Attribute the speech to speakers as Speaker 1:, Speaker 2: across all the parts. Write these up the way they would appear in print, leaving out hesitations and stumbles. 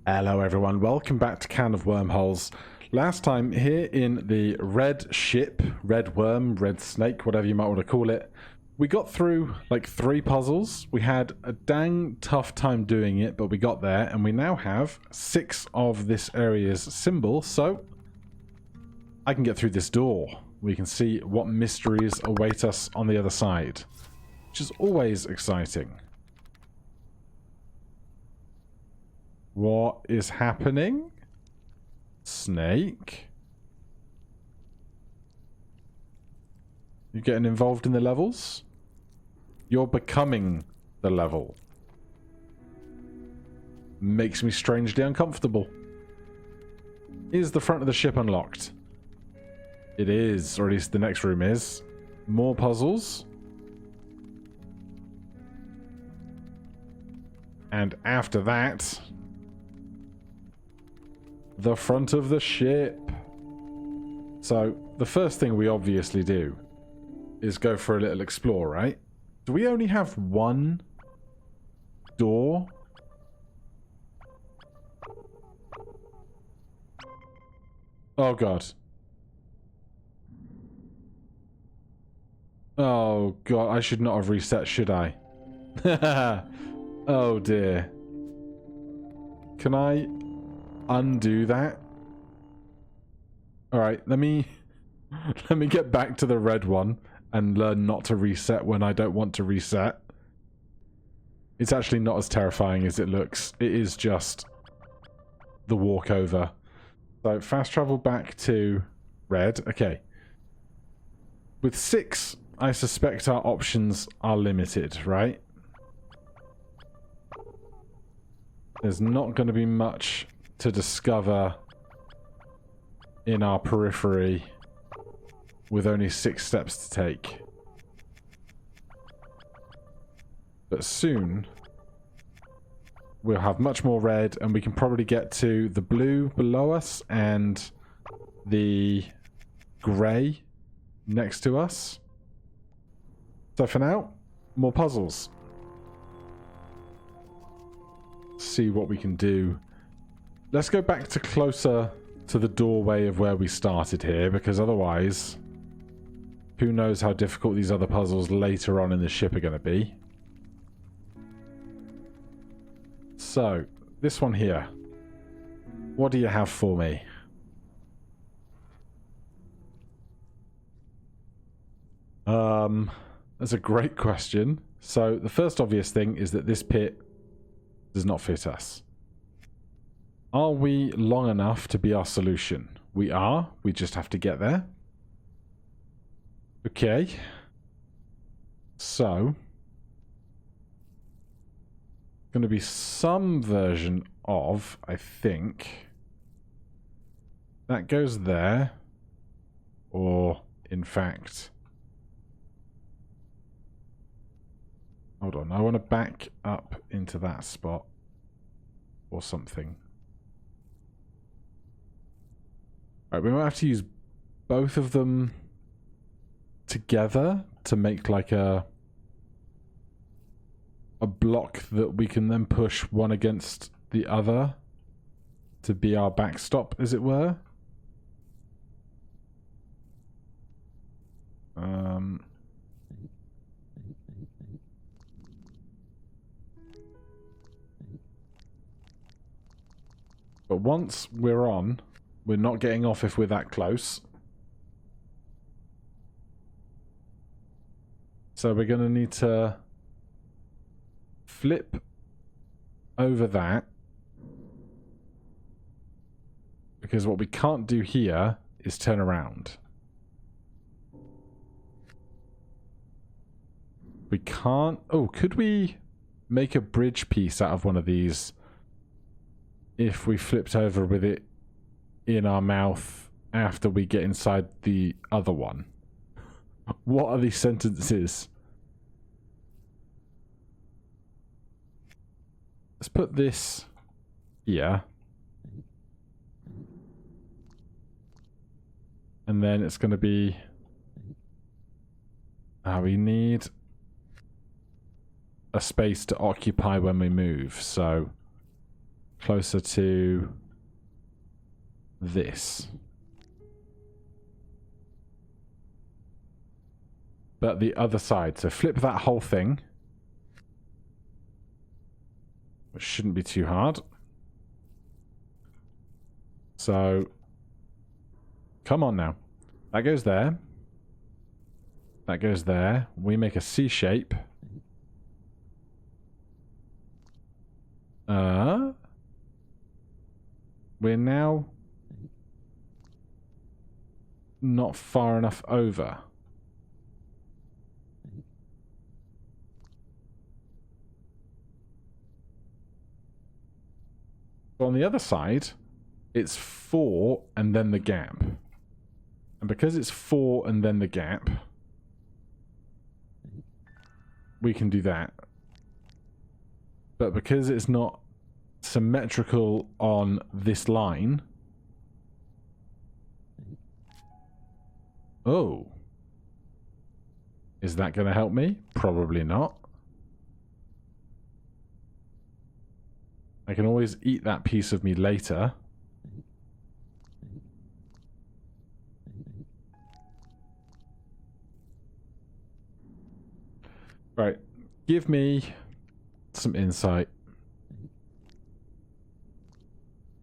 Speaker 1: Hello everyone, welcome back to Can of Wormholes. Last time here in the red ship, red worm, red snake, whatever you might want to call it, we got through like 3 puzzles. We had a dang tough time doing it, but we got there, and we now have 6 of this area's symbol, so I can get through this door. We can see what mysteries await us on the other side, which is always exciting. What is happening? Snake? You getting involved in the levels? You're becoming the level. Makes me strangely uncomfortable. Is the front of the ship unlocked? It is, or at least the next room is. More puzzles. And after that, the front of the ship. So, the first thing we obviously do is go for a little explore, right? Do we only have one door? Oh god. Oh god, I should not have reset, should I? Oh dear. Can I undo that? Alright, let me get back to the red one and learn not to reset when I don't want to reset. It's actually not as terrifying as it looks. It is just the walkover. So fast travel back to red. Okay. With 6, I suspect our options are limited, right? There's not going to be much to discover in our periphery with only 6 steps to take. But soon we'll have much more red, and we can probably get to the blue below us and the grey next to us. So for now, more puzzles. See what we can do. Let's go back to closer to the doorway of where we started here, because otherwise, who knows how difficult these other puzzles later on in the ship are going to be. So, this one here. What do you have for me? That's a great question. So, the first obvious thing is that this pit does not fit us. Are we long enough to be our solution? We are. We just have to get there. Okay. So, going to be some version of, I think, that goes there, or in fact, hold on, I want to back up into that spot or something. Right, we might have to use both of them together to make like a block that we can then push one against the other to be our backstop, as it were. But once we're on, we're not getting off if we're that close. So we're going to need to flip over that. Because what we can't do here is turn around. We can't... Oh, could we make a bridge piece out of one of these if we flipped over with it in our mouth after we get inside the other one? What are these sentences? Let's put this here. And then it's going to be... we need a space to occupy when we move, so closer to this. But the other side. So flip that whole thing. Which shouldn't be too hard. So, come on now. That goes there. That goes there. We make a C shape. We're now not far enough over. But on the other side, it's 4 and then the gap. And because it's 4 and then the gap, we can do that. But because it's not symmetrical on this line... Oh. Is that going to help me? Probably not. I can always eat that piece of me later. Right. Give me some insight.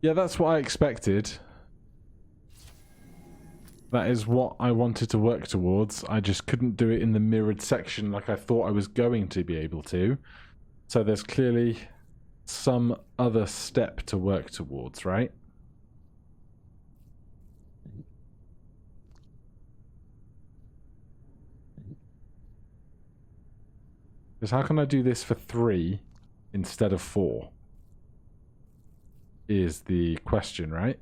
Speaker 1: Yeah, that's what I expected. That is what I wanted to work towards. I just couldn't do it in the mirrored section like I thought I was going to be able to. So there's clearly some other step to work towards, right? Because how can I do this for 3 instead of 4? Is the question, right?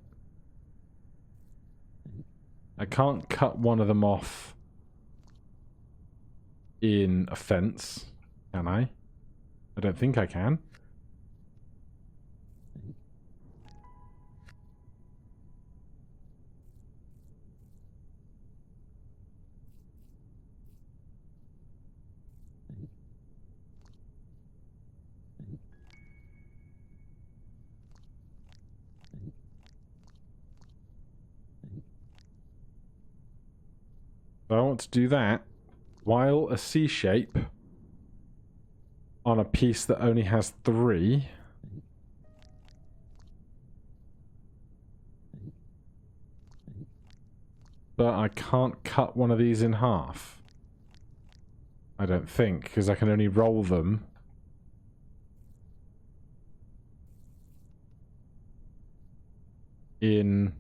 Speaker 1: I can't cut one of them off in a fence, can I? I don't think I can. So I want to do that while a C shape on a piece that only has 3. But I can't cut one of these in half. I don't think, because I can only roll them in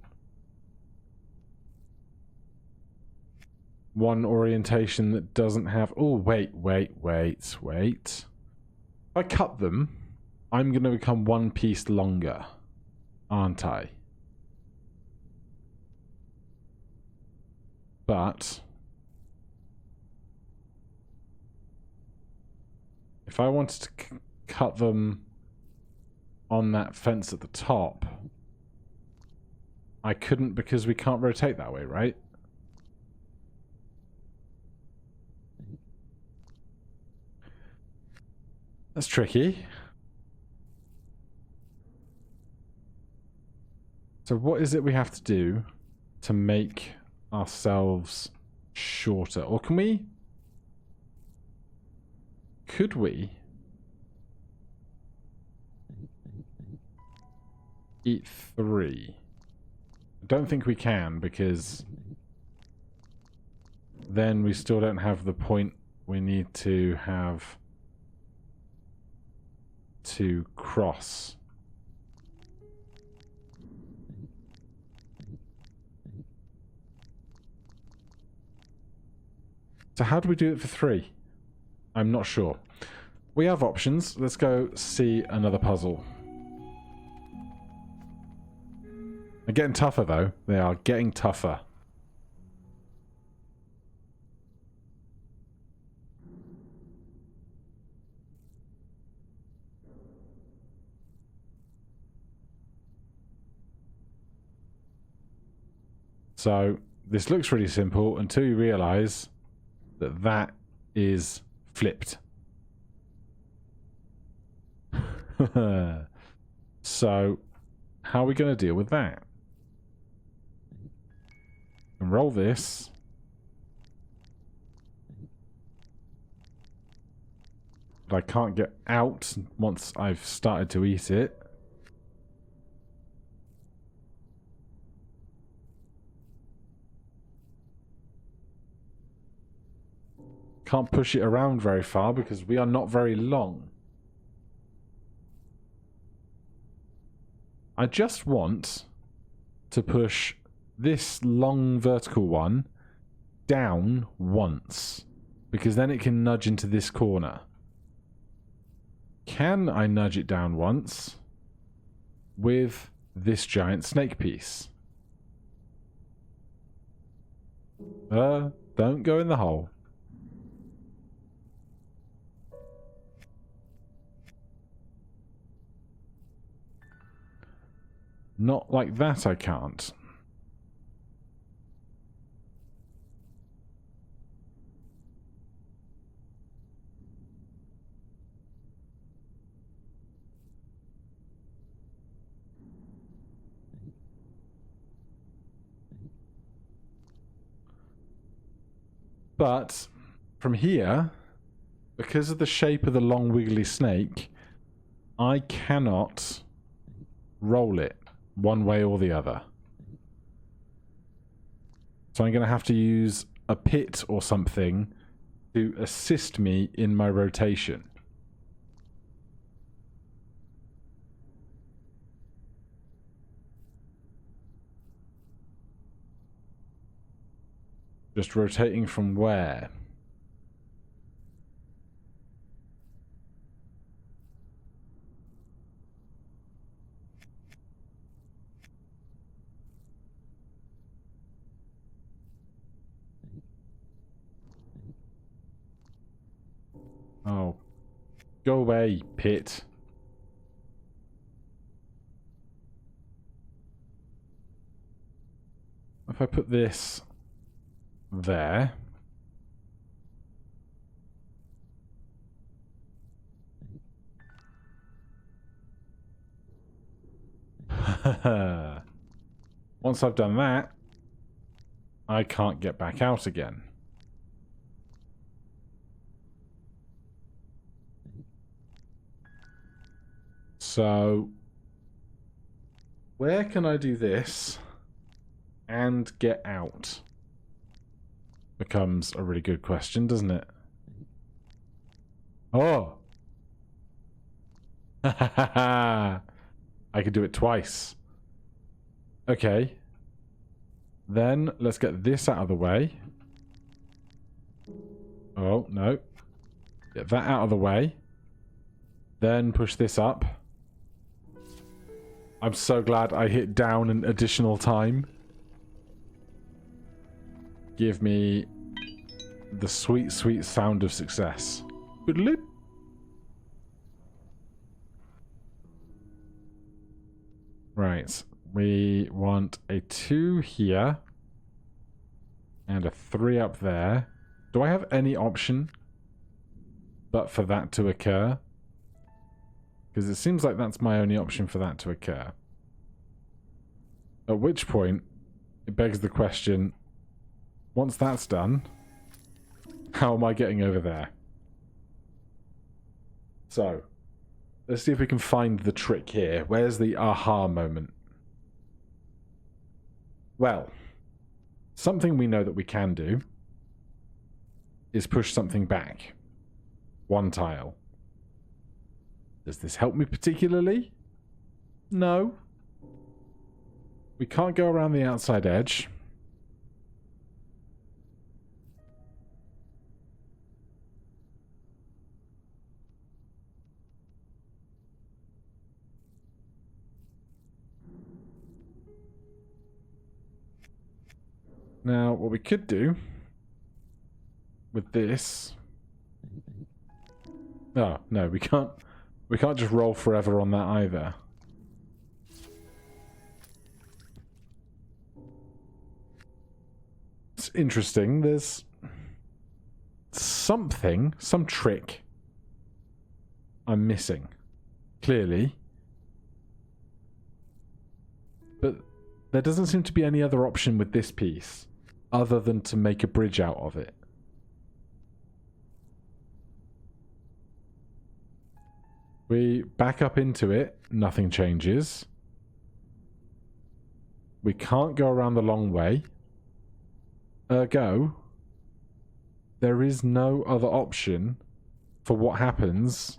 Speaker 1: one orientation that doesn't have... Oh, wait. If I cut them, I'm going to become one piece longer, aren't I? But if I wanted to cut them on that fence at the top, I couldn't because we can't rotate that way, right? That's tricky. So what is it we have to do to make ourselves shorter? Or can we... Could we eat 3? I don't think we can, because then we still don't have the point we need to have to cross. So how do we do it for 3? I'm not sure. We have options. Let's go see another puzzle. They're getting tougher, though. They are getting tougher. So this looks really simple until you realize that that is flipped. So, how are we going to deal with that? And roll this. But I can't get out once I've started to eat it. Can't push it around very far because we are not very long. I just want to push this long vertical one down once, because then it can nudge into this corner. Can I nudge it down once with this giant snake piece? Don't go in the hole. Not like that, I can't. But from here, because of the shape of the long wiggly snake, I cannot roll it one way or the other. So I'm going to have to use a pit or something to assist me in my rotation. Just rotating from where? Oh. Go away, pit. If I put this there. Once I've done that, I can't get back out again. So, where can I do this and get out? Becomes a really good question, doesn't it? Oh! I could do it twice. Okay. Then, let's get this out of the way. Oh, no. Get that out of the way. Then push this up. I'm so glad I hit down an additional time. Give me the sweet, sweet sound of success. Boodaloop. Right. We want a 2 here. And a 3 up there. Do I have any option but for that to occur? Because it seems like that's my only option for that to occur. At which point, it begs the question, once that's done, how am I getting over there? So, let's see if we can find the trick here. Where's the aha moment? Well, something we know that we can do is push something back. 1 tile. Does this help me particularly? No. We can't go around the outside edge. Now, what we could do with this... Oh, no, we can't. We can't just roll forever on that either. It's interesting. There's something, some trick I'm missing. Clearly. But there doesn't seem to be any other option with this piece other than to make a bridge out of it. We back up into it, nothing changes. We can't go around the long way. Ergo, there is no other option for what happens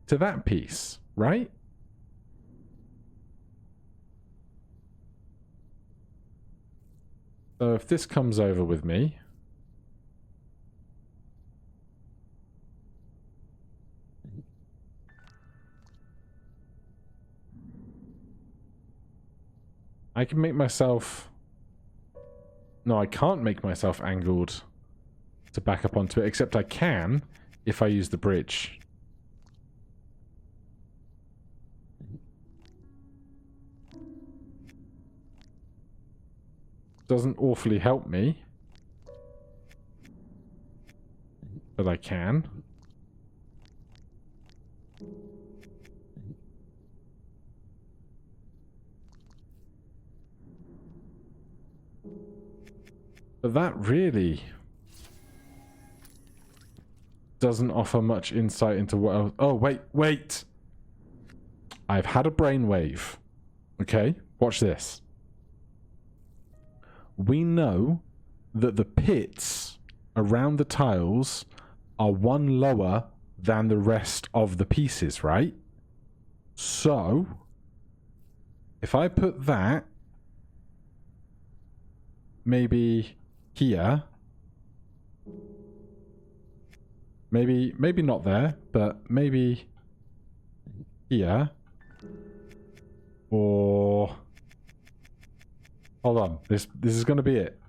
Speaker 1: to that piece, right? So if this comes over with me, I can make myself... No, I can't make myself angled to back up onto it, except I can if I use the bridge. Doesn't awfully help me, but I can. But that really doesn't offer much insight into what else. Oh, wait! I've had a brainwave. Okay, watch this. We know that the pits around the tiles are one lower than the rest of the pieces, right? So, if I put that maybe here, maybe not there, but maybe here, or hold on, this is going to be it.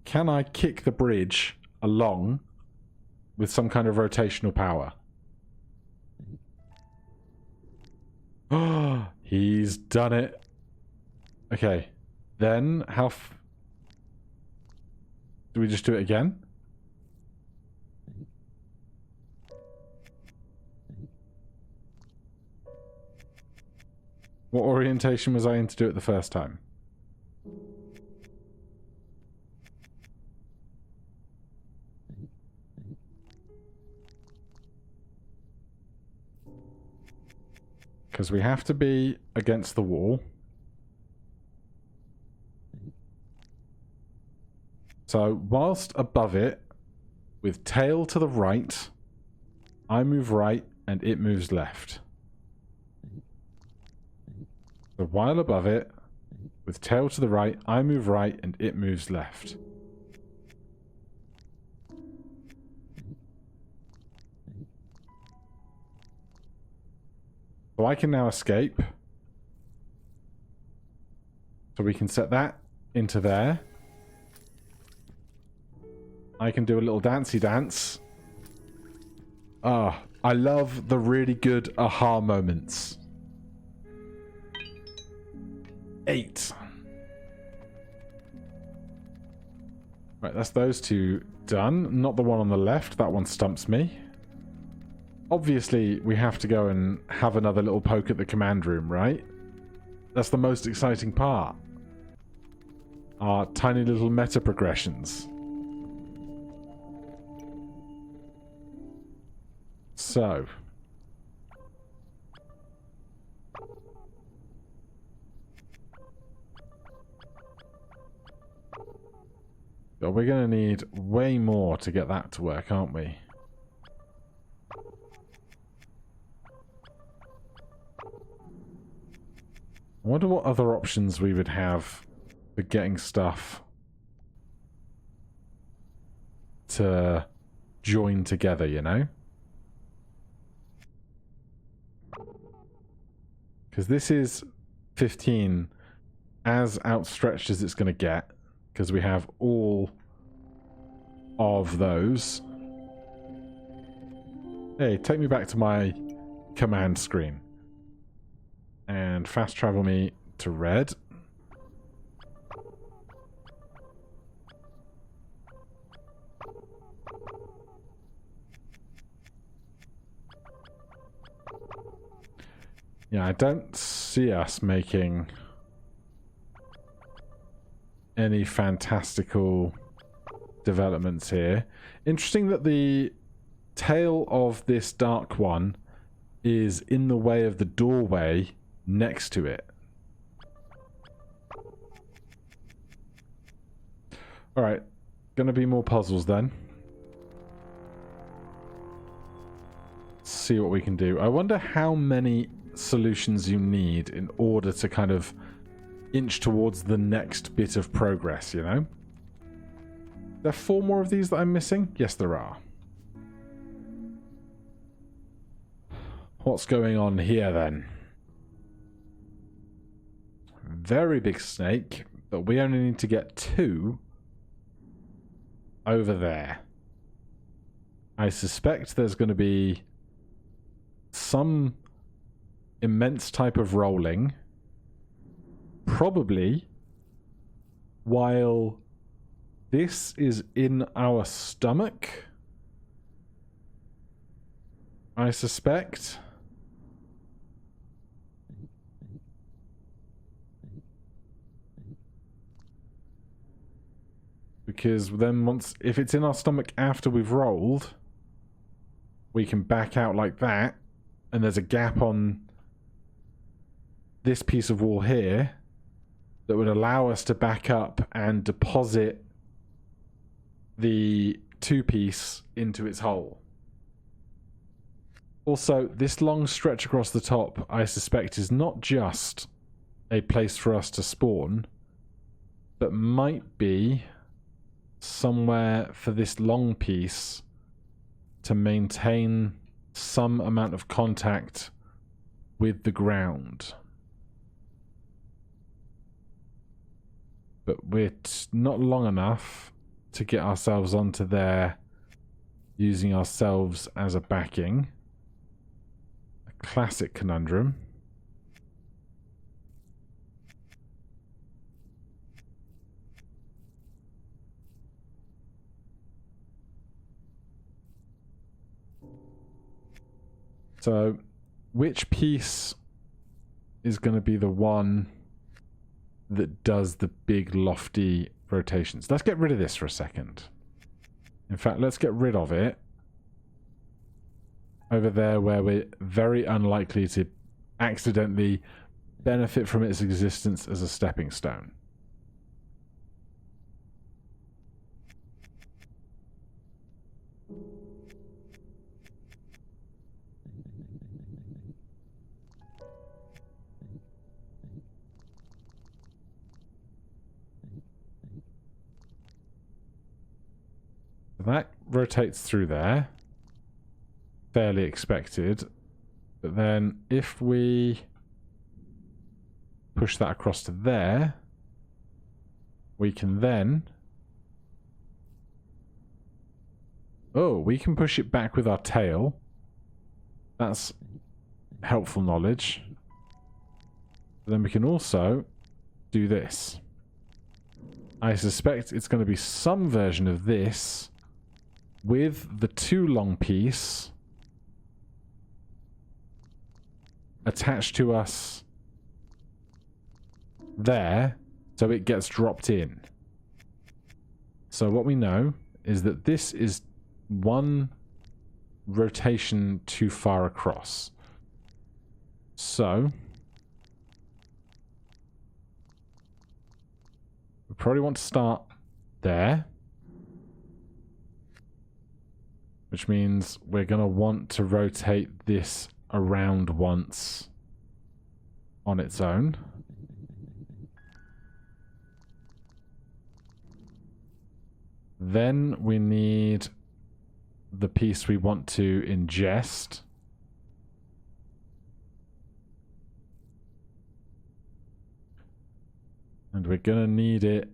Speaker 1: Can I kick the bridge along with some kind of rotational power? Oh, he's done it. Okay, then how do we just do it again? What orientation was I in to do it the first time? Because we have to be against the wall. So, whilst above it, with tail to the right, I move right and it moves left. So while above it, with tail to the right, I move right and it moves left. So I can now escape. So we can set that into there. I can do a little dancey dance. Ah, I love the really good aha moments. 8. Right, that's those two done. Not the one on the left. That one stumps me. Obviously, we have to go and have another little poke at the command room, right? That's the most exciting part. Our tiny little meta progressions. So. But we're going to need way more to get that to work, aren't we? I wonder what other options we would have for getting stuff to join together, you know? Because this is 15 as outstretched as it's going to get, because we have all of those. Hey, take me back to my command screen. And fast travel me to red. Yeah, I don't see us making any fantastical developments here. Interesting that the tail of this dark one is in the way of the doorway next to it. Alright, gonna be more puzzles then. Let's see what we can do. I wonder how many solutions you need in order to kind of inch towards the next bit of progress, you know? There are 4 more of these that I'm missing? Yes, there are. What's going on here then? Very big snake, but we only need to get 2 over there. I suspect there's going to be some immense type of rolling, probably while this is in our stomach, I suspect. Because then if it's in our stomach after we've rolled, we can back out like that, and there's a gap on this piece of wall here that would allow us to back up and deposit the 2-piece into its hole. Also, this long stretch across the top, I suspect, is not just a place for us to spawn, but might be somewhere for this long piece to maintain some amount of contact with the ground. But we're not long enough to get ourselves onto there using ourselves as a backing. A classic conundrum. So, which piece is going to be the one that does the big lofty rotations? Let's get rid of this for a second. In fact, let's get rid of it over there where we're very unlikely to accidentally benefit from its existence as a stepping stone. That rotates through there. Fairly expected. But then if we push that across to there, we can then... Oh, we can push it back with our tail. That's helpful knowledge. But then we can also do this. I suspect it's going to be some version of this with the 2 long piece attached to us there, so it gets dropped in. So what we know is that this is 1 rotation too far across. So we probably want to start there, which means we're going to want to rotate this around once on its own. Then we need the piece we want to ingest. And we're going to need it.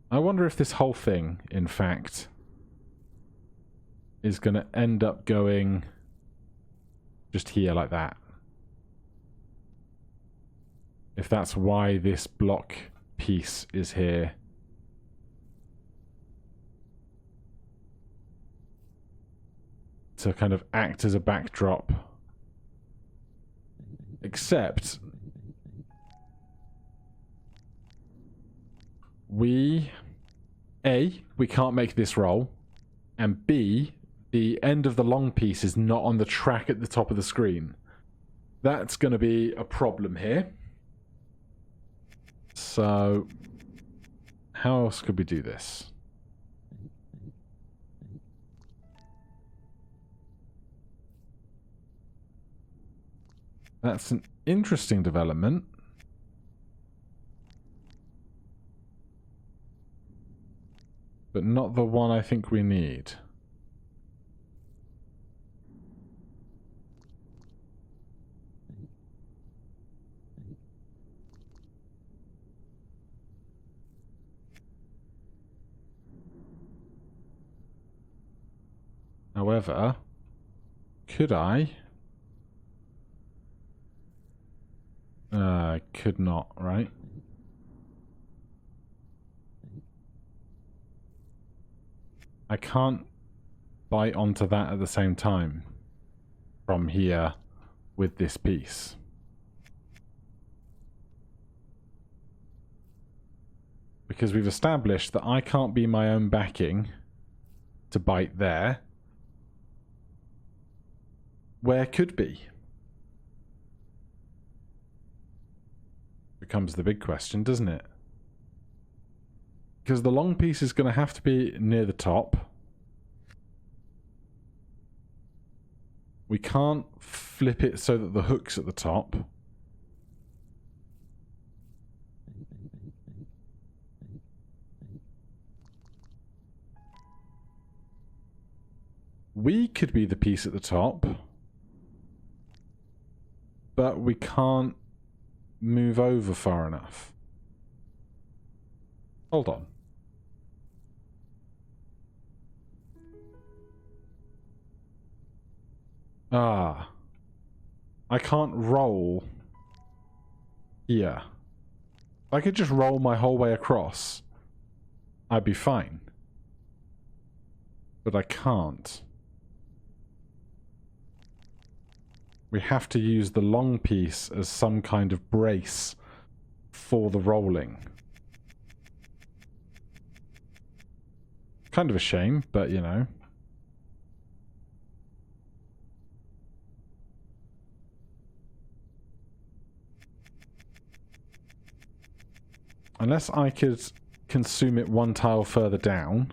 Speaker 1: I wonder if this whole thing, in fact, is going to end up going just here like that. If that's why this block piece is here. To kind of act as a backdrop Except we can't make this roll, and B, the end of the long piece is not on the track at the top of the screen. That's going to be a problem here. So, how else could we do this? That's an interesting development. But not the one I think we need. However, could I? Could not, right? I can't bite onto that at the same time from here with this piece. Because we've established that I can't be my own backing to bite there. Where could be? Becomes the big question, doesn't it? Because the long piece is going to have to be near the top. We can't flip it so that the hook's at the top. We could be the piece at the top. But we can't move over far enough. Hold on. Ah. I can't roll here. If I could just roll my whole way across, I'd be fine. But I can't. We have to use the long piece as some kind of brace for the rolling. Kind of a shame, but you know. Unless I could consume it one tile further down.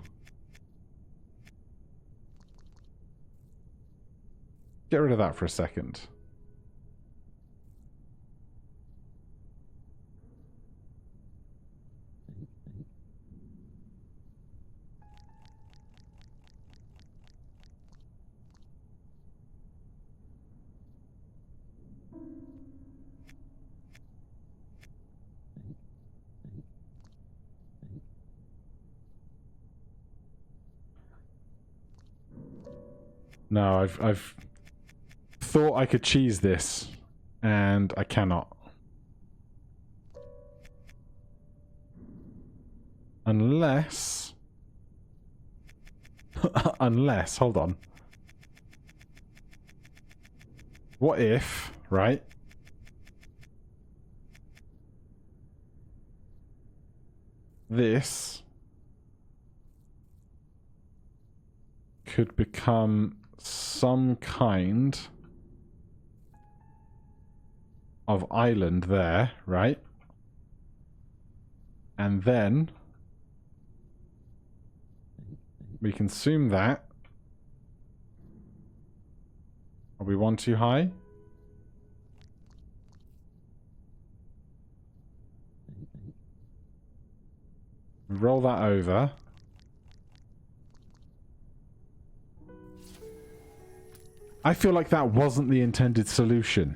Speaker 1: Get rid of that for a second. No, I've thought I could cheese this, and I cannot. Unless... unless, hold on. What if, right? This could become some kind of island there, right? And then we consume that. Are we one too high? Roll that over. I feel like that wasn't the intended solution.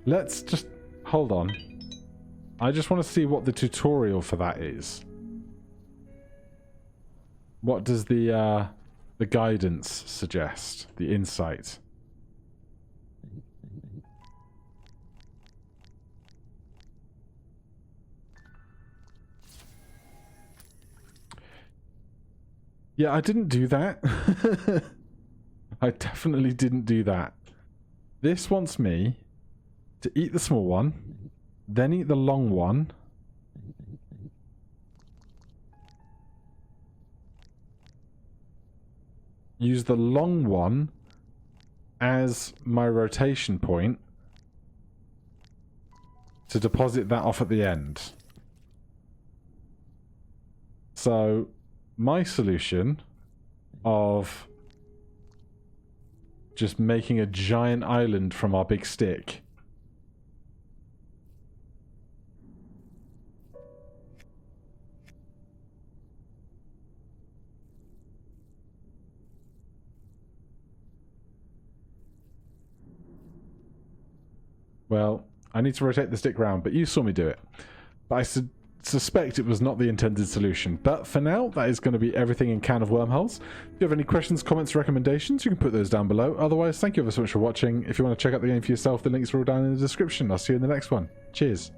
Speaker 1: Let's just... hold on. I just want to see what the tutorial for that is. What does the guidance suggest? The insight? Yeah, I didn't do that. I definitely didn't do that. This wants me to eat the small one, then eat the long one, use the long one as my rotation point to deposit that off at the end. So my solution of just making a giant island from our big stick well, I need to rotate the stick round, but you saw me do it. But I suspect it was not the intended solution. But for now, that is going to be everything in Can of Wormholes. If you have any questions, comments, recommendations, you can put those down below. Otherwise, thank you ever so much for watching. If you want to check out the game for yourself, the links are all down in the description. I'll see you in the next one. Cheers.